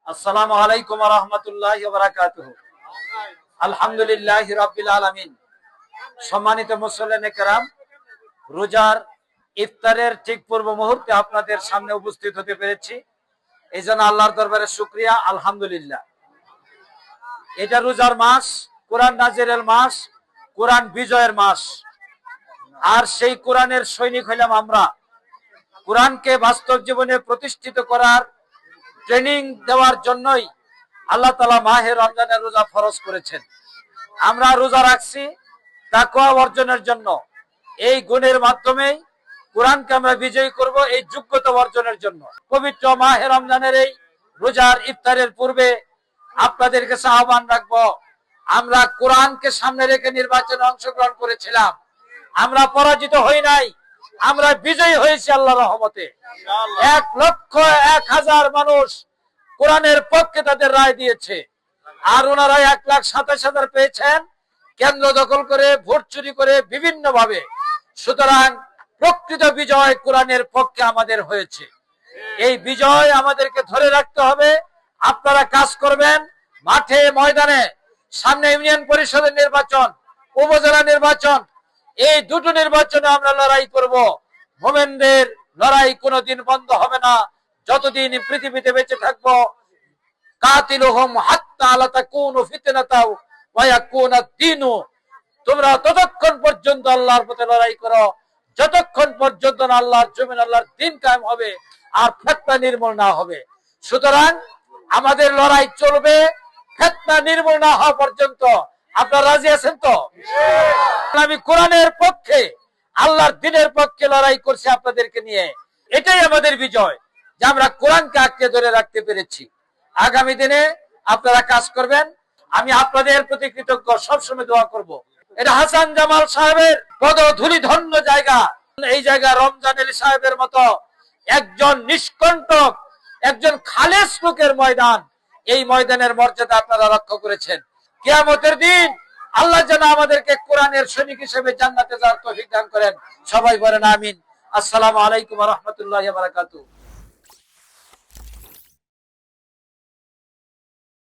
আসসালামু আলাইকুম ওয়া রাহমাতুল্লাহি ওয়া বারাকাতুহু। আলহামদুলিল্লাহি রাব্বিল আলামিন। সম্মানিত মুসল্লিনে কেরাম, রোজার ইফতারের ঠিক পূর্ব মুহূর্তে আপনাদের সামনে উপস্থিত হতে পেরেছি, এই জন্য আল্লাহর দরবারে শুকরিয়া। আলহামদুলিল্লাহ, এটা রোজার মাস, কোরআন নাজিলের মাস, কোরআন বিজয়ের মাস। আর সেই কোরআনের সৈনিক হইলাম আমরা। কোরআনকে বাস্তব জীবনে প্রতিষ্ঠিত করার ট্রেনিং দেওয়ার জন্যই আল্লাহ তাআলা মাহে রমজানের রোজা ফরজ করেছেন। আমরা রোজা রাখছি তাকওয়া অর্জনের জন্য। এই গুণের মাধ্যমেই কোরআনকে আমরা বিজয়ী করব, এই যোগ্যতা অর্জনের জন্য। পবিত্র মাহে রমজানের এই রোজার ইফতারের পূর্বে আপনাদের কাছে আহ্বান রাখবো, আমরা কোরআনকে সামনে রেখে নির্বাচনে অংশগ্রহণ করেছিলাম, আমরা পরাজিত হই নাই, আমরা বিজয়ী হয়েছি আল্লাহর রহমতে। 1,01,000 মানুষ কোরআনের পক্ষে তাদের রায় দিয়েছে, আর ওনারা 1,27,000 পেয়েছেন কেন্দ্র দখল করে, ভোট চুরি করে, বিভিন্ন ভাবে। সুতরাং প্রকৃত বিজয় কোরআনের পক্ষে আমাদের হয়েছে। এই বিজয় আমাদেরকে ধরে রাখতে হবে। আপনারা কাজ করবেন মাঠে ময়দানে। সামনে ইউনিয়ন পরিষদের নির্বাচন, উপজেলা নির্বাচন, এই দুটো নির্বাচনে আমরা লড়াই করব। মোমেনদের লড়াই কোনোদিন বন্ধ হবে না যতদিন পৃথিবীতে বেঁচে থাকবো। কাতিলুহুম হাত্তা লা তাকুনু ফিতনাতাও ওয়া ইয়াকুনা দ্বীনু। তোমরা ততক্ষণ পর্যন্ত আল্লাহর পথে লড়াই করো যতক্ষণ পর্যন্ত না আল্লাহর জমিন, আল্লাহর দ্বীন কায়েম হবে আর ফিতনা নির্মূল না হবে। সুতরাং আমাদের লড়াই চলবে ফিতনা নির্মূল না হওয়া পর্যন্ত। আপনারা রাজি আছেন তো? আমি কোরআনের পক্ষে, আল্লাহর দ্বীনের পক্ষে লড়াই করছি আপনাদেরকে নিয়ে। এটাই আমাদের বিজয় যে আমরা কোরআনকে আঁকড়ে ধরে রাখতে পেরেছি। আগামী দিনে আপনারা কাজ করবেন, আমি আপনাদের প্রতি কৃতজ্ঞ, সবসময় দোয়া করব। এটা হাসান জামাল সাহেবের পদধূলি ধন্য জায়গা। এই জায়গা রমজান আলী সাহেবের মতো একজন নিষ্কণ্টক, একজন খালেস লোকের ময়দান। এই ময়দানের মর্যাদা আপনারা রক্ষা করেছেন। কিয়ামতের দিন আল্লাহ যেন আমাদেরকে কোরআনের সৈনিক হিসেবে জান্নাতে যাওয়ার তৌফিক দান করেন। সবাই বলেন আমিন। আসসালামু আলাইকুম ওয়া রাহমাতুল্লাহি ওয়া বারাকাতুহু।